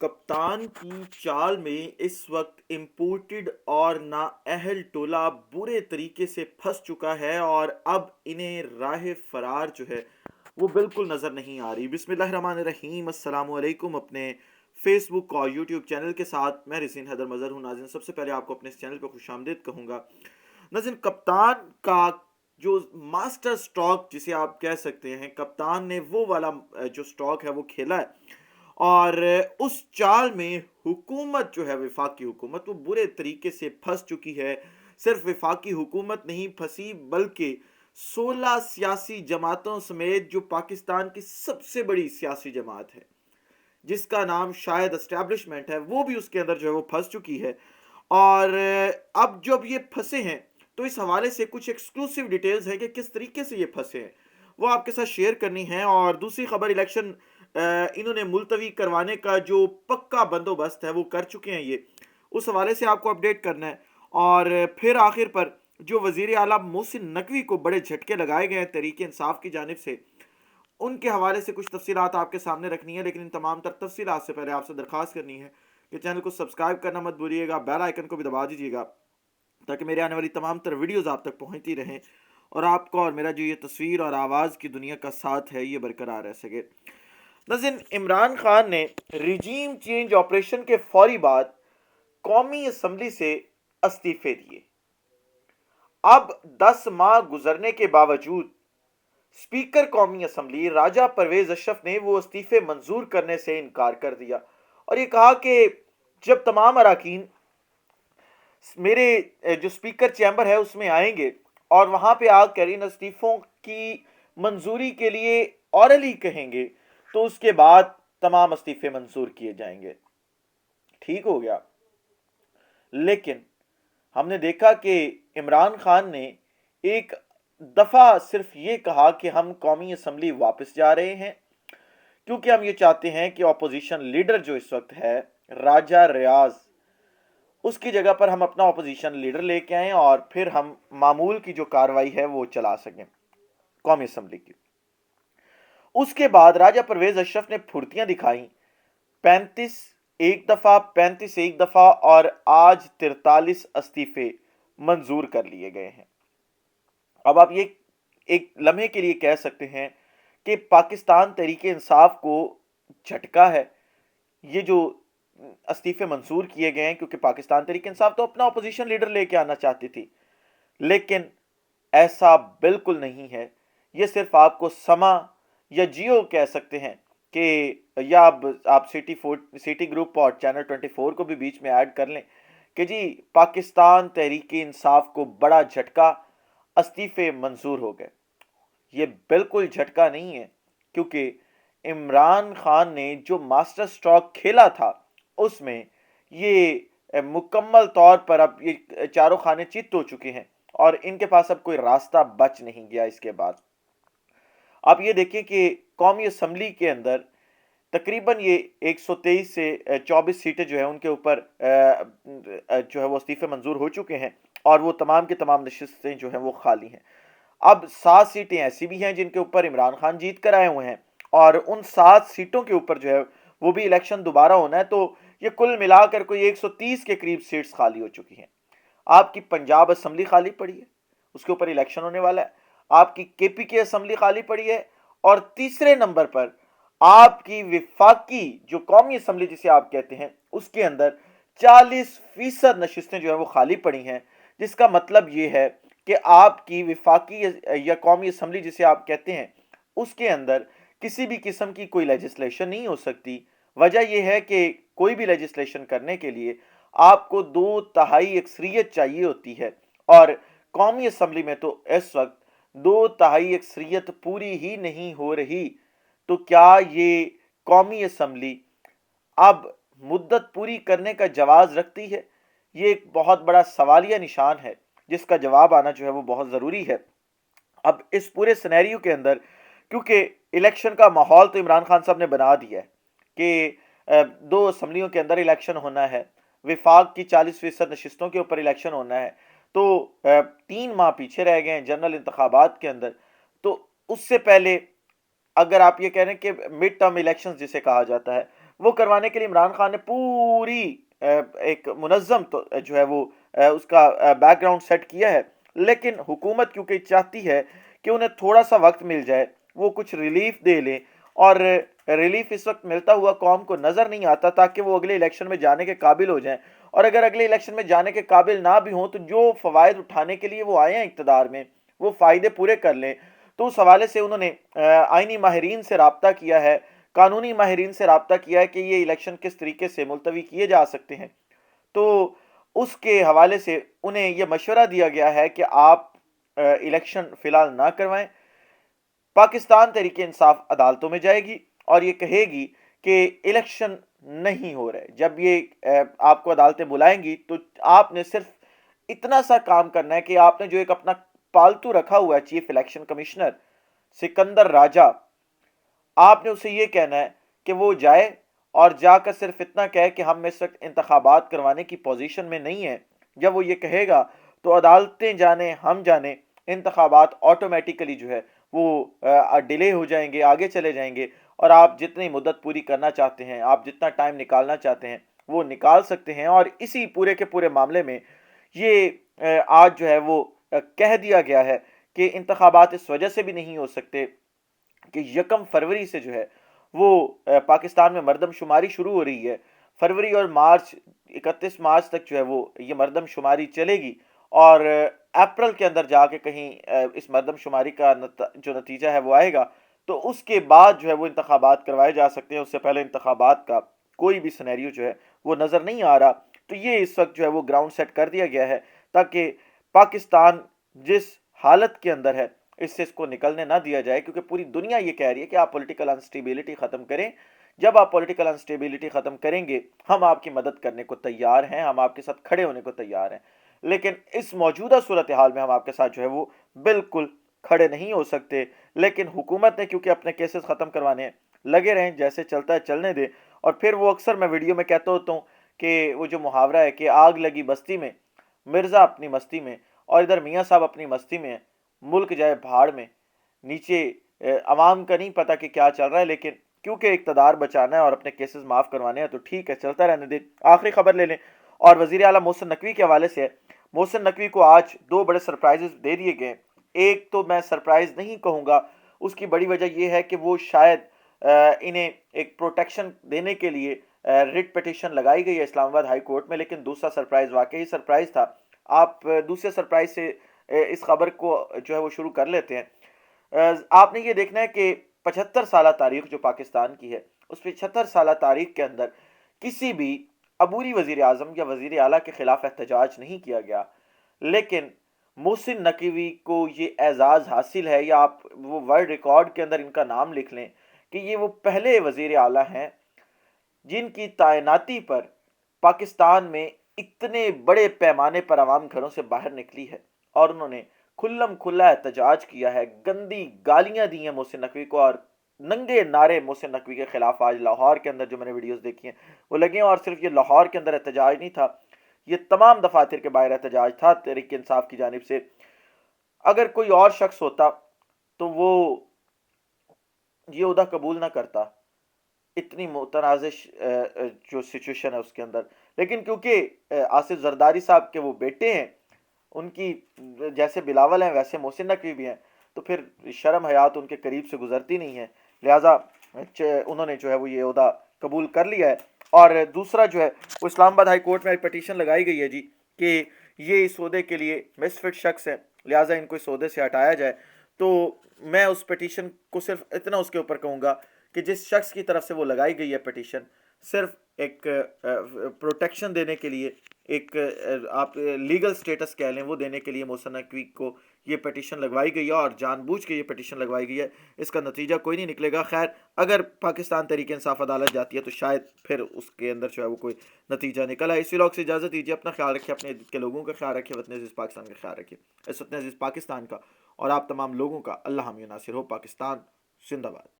کپتان کی چال میں اس وقت امپورٹڈ اور نااہل ٹولہ برے طریقے سے پھنس چکا ہے اور اب انہیں راہ فرار جو ہے وہ بالکل نظر نہیں آ رہی۔ بسم اللہ الرحمن الرحیم، السلام علیکم۔ اپنے فیس بک اور یوٹیوب چینل کے ساتھ میں رسین حیدر مظہر ہوں۔ ناظرین، سب سے پہلے آپ کو اپنے اس چینل پہ خوش آمدید کہوں گا۔ ناظرین، کپتان کا جو ماسٹر سٹروک جسے آپ کہہ سکتے ہیں، کپتان نے وہ والا جو سٹروک ہے وہ کھیلا ہے، اور اس چال میں حکومت جو ہے، وفاقی حکومت، وہ برے طریقے سے پھنس چکی ہے۔ صرف وفاقی حکومت نہیں پھنسی، بلکہ 16 سیاسی جماعتوں سمیت جو پاکستان کی سب سے بڑی سیاسی جماعت ہے، جس کا نام شاید اسٹیبلشمنٹ ہے، وہ بھی اس کے اندر جو ہے وہ پھنس چکی ہے۔ اور اب جب یہ پھنسے ہیں تو اس حوالے سے کچھ ایکسکلوسیو ڈیٹیلز ہیں کہ کس طریقے سے یہ پھنسے ہیں، وہ آپ کے ساتھ شیئر کرنی ہے۔ اور دوسری خبر، الیکشن انہوں نے ملتوی کروانے کا جو پکا بندوبست ہے وہ کر چکے ہیں، یہ اس حوالے سے آپ کو اپڈیٹ کرنا ہے۔ اور پھر آخر پر جو وزیر اعلیٰ محسن نقوی کو بڑے جھٹکے لگائے گئے ہیں تحریک انصاف کی جانب سے، ان کے حوالے سے کچھ تفصیلات آپ کے سامنے رکھنی ہے۔ لیکن ان تمام تر تفصیلات سے پہلے آپ سے درخواست کرنی ہے کہ چینل کو سبسکرائب کرنا مت بھولیے گا، بیل آئیکن کو بھی دبا دیجیے گا تاکہ میرے آنے والی تمام تر ویڈیوز آپ تک پہنچتی رہیں اور آپ کو اور میرا جو یہ تصویر اور آواز کی دنیا کا ساتھ ہے یہ برقرار رہ سکے۔ ناظرین، عمران خان نے ریجیم چینج آپریشن کے فوری بعد قومی اسمبلی سے استعفے دیے۔ اب 10 ماہ گزرنے کے باوجود اسپیکر قومی اسمبلی راجہ پرویز اشرف نے وہ استعفے منظور کرنے سے انکار کر دیا اور یہ کہا کہ جب تمام اراکین میرے جو اسپیکر چیمبر ہے اس میں آئیں گے اور وہاں پہ آ کر ان استعفوں کی منظوری کے لیے اورلی کہیں گے تو اس کے بعد تمام استعفے منظور کیے جائیں گے۔ ٹھیک ہو گیا، لیکن ہم نے دیکھا کہ عمران خان نے ایک دفعہ صرف یہ کہا کہ ہم قومی اسمبلی واپس جا رہے ہیں کیونکہ ہم یہ چاہتے ہیں کہ اپوزیشن لیڈر جو اس وقت ہے راجہ ریاض، اس کی جگہ پر ہم اپنا اپوزیشن لیڈر لے کے آئیں اور پھر ہم معمول کی جو کاروائی ہے وہ چلا سکیں قومی اسمبلی کی۔ اس کے بعد راجہ پرویز اشرف نے پھرتیاں دکھائیں، 35 ایک دفعہ اور آج 43 استعفے منظور کر لیے گئے ہیں۔ اب آپ یہ ایک لمحے کے لیے کہہ سکتے ہیں کہ پاکستان تحریک انصاف کو جھٹکا ہے یہ جو استعفے منظور کیے گئے ہیں، کیونکہ پاکستان تحریک انصاف تو اپنا اپوزیشن لیڈر لے کے آنا چاہتی تھی، لیکن ایسا بالکل نہیں ہے۔ یہ صرف آپ کو سما یا جیو کہہ سکتے ہیں کہ یا آپ سٹی گروپ اور چینل 24 کو بھی بیچ میں ایڈ کر لیں کہ جی پاکستان تحریک انصاف کو بڑا جھٹکا، استعفے منظور ہو گئے۔ یہ بالکل جھٹکا نہیں ہے، کیونکہ عمران خان نے جو ماسٹر سٹروک کھیلا تھا اس میں یہ مکمل طور پر اب یہ چاروں خانے چت ہو چکے ہیں اور ان کے پاس اب کوئی راستہ بچ نہیں گیا۔ اس کے بعد آپ یہ دیکھیں کہ قومی اسمبلی کے اندر تقریباً یہ 123 سے 24 سیٹیں جو ہیں ان کے اوپر جو ہے وہ استعفے منظور ہو چکے ہیں اور وہ تمام کے تمام نشستیں جو ہیں وہ خالی ہیں۔ اب 7 سیٹیں ایسی بھی ہیں جن کے اوپر عمران خان جیت کر آئے ہوئے ہیں اور ان 7 سیٹوں کے اوپر جو ہے وہ بھی الیکشن دوبارہ ہونا ہے، تو یہ کل ملا کر کوئی 130 کے قریب سیٹس خالی ہو چکی ہیں۔ آپ کی پنجاب اسمبلی خالی پڑی ہے، اس کے اوپر الیکشن ہونے والا ہے۔ آپ کی کے پی کے اسمبلی خالی پڑی ہے، اور تیسرے نمبر پر آپ کی وفاقی جو قومی اسمبلی جسے آپ کہتے ہیں اس کے اندر 40% نشستیں جو ہیں وہ خالی پڑی ہیں، جس کا مطلب یہ ہے کہ آپ کی وفاقی یا قومی اسمبلی جسے آپ کہتے ہیں اس کے اندر کسی بھی قسم کی کوئی لیجسلیشن نہیں ہو سکتی۔ وجہ یہ ہے کہ کوئی بھی لیجسلیشن کرنے کے لیے آپ کو 2/3 اکثریت چاہیے ہوتی ہے، اور قومی اسمبلی میں تو اس وقت 2/3 اکثریت پوری ہی نہیں ہو رہی۔ تو کیا یہ قومی اسمبلی اب مدت پوری کرنے کا جواز رکھتی ہے؟ یہ ایک بہت بڑا سوالیہ نشان ہے جس کا جواب آنا جو ہے وہ بہت ضروری ہے۔ اب اس پورے سینیریو کے اندر کیونکہ الیکشن کا ماحول تو عمران خان صاحب نے بنا دیا ہے کہ 2 اسمبلیوں کے اندر الیکشن ہونا ہے، وفاق کی 40% نشستوں کے اوپر الیکشن ہونا ہے، تو 3 ماہ پیچھے رہ گئے ہیں جنرل انتخابات کے اندر۔ تو اس سے پہلے اگر آپ یہ کہہ رہے ہیں کہ مڈ ٹرم الیکشنز جسے کہا جاتا ہے وہ کروانے کے لیے عمران خان نے پوری ایک منظم تو جو ہے وہ اس کا بیک گراؤنڈ سیٹ کیا ہے، لیکن حکومت کیونکہ چاہتی ہے کہ انہیں تھوڑا سا وقت مل جائے، وہ کچھ ریلیف دے لیں، اور ریلیف اس وقت ملتا ہوا قوم کو نظر نہیں آتا تاکہ وہ اگلے الیکشن میں جانے کے قابل ہو جائیں، اور اگر اگلے الیکشن میں جانے کے قابل نہ بھی ہوں تو جو فوائد اٹھانے کے لیے وہ آئے ہیں اقتدار میں وہ فائدے پورے کر لیں۔ تو اس حوالے سے انہوں نے آئینی ماہرین سے رابطہ کیا ہے، قانونی ماہرین سے رابطہ کیا ہے کہ یہ الیکشن کس طریقے سے ملتوی کیے جا سکتے ہیں۔ تو اس کے حوالے سے انہیں یہ مشورہ دیا گیا ہے کہ آپ الیکشن فی الحال نہ کروائیں، پاکستان تحریک انصاف عدالتوں میں جائے گی اور یہ کہے گی کہ الیکشن نہیں ہو رہے۔ جب یہ آپ کو عدالتیں بلائیں گی تو آپ نے صرف اتنا سا کام کرنا ہے کہ آپ نے جو ایک اپنا پالتو رکھا ہوا ہے چیف الیکشن کمشنر سکندر راجہ، آپ نے اسے یہ کہنا ہے کہ وہ جائے اور جا کر صرف اتنا کہے کہ ہم اس وقت انتخابات کروانے کی پوزیشن میں نہیں ہیں۔ جب وہ یہ کہے گا تو عدالتیں جانے ہم جانے انتخابات آٹومیٹیکلی جو ہے وہ ڈیلے ہو جائیں گے، آگے چلے جائیں گے، اور آپ جتنی مدت پوری کرنا چاہتے ہیں، آپ جتنا ٹائم نکالنا چاہتے ہیں وہ نکال سکتے ہیں۔ اور اسی پورے کے پورے معاملے میں یہ آج جو ہے وہ کہہ دیا گیا ہے کہ انتخابات اس وجہ سے بھی نہیں ہو سکتے کہ 1 فروری سے جو ہے وہ پاکستان میں مردم شماری شروع ہو رہی ہے۔ فروری اور مارچ 31 مارچ تک جو ہے وہ یہ مردم شماری چلے گی، اور اپریل کے اندر جا کے کہیں اس مردم شماری کا جو نتیجہ ہے وہ آئے گا، تو اس کے بعد جو ہے وہ انتخابات کروائے جا سکتے ہیں۔ اس سے پہلے انتخابات کا کوئی بھی سینیریو جو ہے وہ نظر نہیں آ رہا۔ تو یہ اس وقت جو ہے وہ گراؤنڈ سیٹ کر دیا گیا ہے تاکہ پاکستان جس حالت کے اندر ہے اس کو نکلنے نہ دیا جائے، کیونکہ پوری دنیا یہ کہہ رہی ہے کہ آپ پولیٹیکل انسٹیبلٹی ختم کریں۔ جب آپ پولیٹیکل انسٹیبلٹی ختم کریں گے ہم آپ کی مدد کرنے کو تیار ہیں، ہم آپ کے ساتھ کھڑے ہونے کو تیار ہیں، لیکن اس موجودہ صورتحال میں ہم آپ کے ساتھ جو ہے وہ بالکل کھڑے نہیں ہو سکتے۔ لیکن حکومت نے کیونکہ اپنے کیسز ختم کروانے ہیں، لگے رہیں، جیسے چلتا ہے چلنے دیں۔ اور پھر وہ اکثر میں ویڈیو میں کہتا ہوتا ہوں کہ وہ جو محاورہ ہے کہ آگ لگی بستی میں، مرزا اپنی مستی میں، اور ادھر میاں صاحب اپنی مستی میں ہیں، ملک جائے بھاڑ میں، نیچے عوام کا نہیں پتا کہ کیا چل رہا ہے، لیکن کیونکہ اقتدار بچانا ہے اور اپنے کیسز معاف کروانے ہیں تو ٹھیک ہے، چلتا رہنے دیں۔ آخری خبر لے لیں اور وزیر اعلیٰ محسن نقوی کے حوالے سے ہے۔ محسن نقوی کو آج 2 بڑے سرپرائزز دے دیے گئے۔ ایک تو میں سرپرائز نہیں کہوں گا، اس کی بڑی وجہ یہ ہے کہ وہ شاید انہیں ایک پروٹیکشن دینے کے لیے ریٹ پٹیشن لگائی گئی ہے اسلام آباد ہائی کورٹ میں، لیکن دوسرا سرپرائز واقعی سرپرائز تھا۔ آپ دوسرے سرپرائز سے اس خبر کو جو ہے وہ شروع کر لیتے ہیں۔ آپ نے یہ دیکھنا ہے کہ 75 سالہ تاریخ جو پاکستان کی ہے، اس 75 سالہ تاریخ کے اندر کسی بھی عبوری وزیر اعظم یا وزیر اعلیٰ کے خلاف احتجاج نہیں کیا گیا، لیکن محسن نقوی کو یہ اعزاز حاصل ہے، یا آپ وہ ورلڈ ریکارڈ کے اندر ان کا نام لکھ لیں کہ یہ وہ پہلے وزیر اعلیٰ ہیں جن کی تعیناتی پر پاکستان میں اتنے بڑے پیمانے پر عوام گھروں سے باہر نکلی ہے، اور انہوں نے کھلم کھلا احتجاج کیا ہے، گندی گالیاں دی ہیں محسن نقوی کو، اور ننگے نعرے محسن نقوی کے خلاف آج لاہور کے اندر جو میں نے ویڈیوز دیکھی ہیں وہ لگے ہیں۔ اور صرف یہ لاہور کے اندر احتجاج نہیں تھا، یہ تمام دفاتر کے باہر احتجاج تھا تحریک انصاف کی جانب سے۔ اگر کوئی اور شخص ہوتا تو وہ یہ عہدہ قبول نہ کرتا، اتنی متنازع جو سچویشن ہے اس کے اندر، لیکن کیونکہ آصف زرداری صاحب کے وہ بیٹے ہیں، ان کی جیسے بلاول ہیں ویسے محسن نقوی بھی ہیں، تو پھر شرم حیات ان کے قریب سے گزرتی نہیں ہے، لہٰذا انہوں نے جو ہے وہ یہ عہدہ قبول کر لیا ہے۔ اور دوسرا جو ہے وہ اسلام آباد ہائی کورٹ میں ایک پٹیشن لگائی گئی ہے جی کہ یہ اس عہدے کے لیے مس فٹ شخص ہے، لہٰذا ان کو اس عہدے سے ہٹایا جائے۔ تو میں اس پٹیشن کو صرف اتنا اس کے اوپر کہوں گا کہ جس شخص کی طرف سے وہ لگائی گئی ہے پٹیشن، صرف ایک پروٹیکشن دینے کے لیے، ایک آپ لیگل سٹیٹس کہہ لیں وہ دینے کے لیے محسن نقوی کو یہ پٹیشن لگوائی گئی ہے، اور جان بوجھ کے یہ پٹیشن لگوائی گئی ہے۔ اس کا نتیجہ کوئی نہیں نکلے گا۔ خیر، اگر پاکستان تحریک انصاف عدالت جاتی ہے تو شاید پھر اس کے اندر جو ہے وہ کوئی نتیجہ نکل آئے۔ اسی لوگ سے اجازت دیجیے، اپنا خیال رکھیے، اپنے کے لوگوں کا خیال رکھیے، وطن عزیز پاکستان کا خیال رکھیے، اس وطن عزیز پاکستان کا اور آپ تمام لوگوں کا اللہ حامی و ناصر ہو۔ پاکستان زندہ باد۔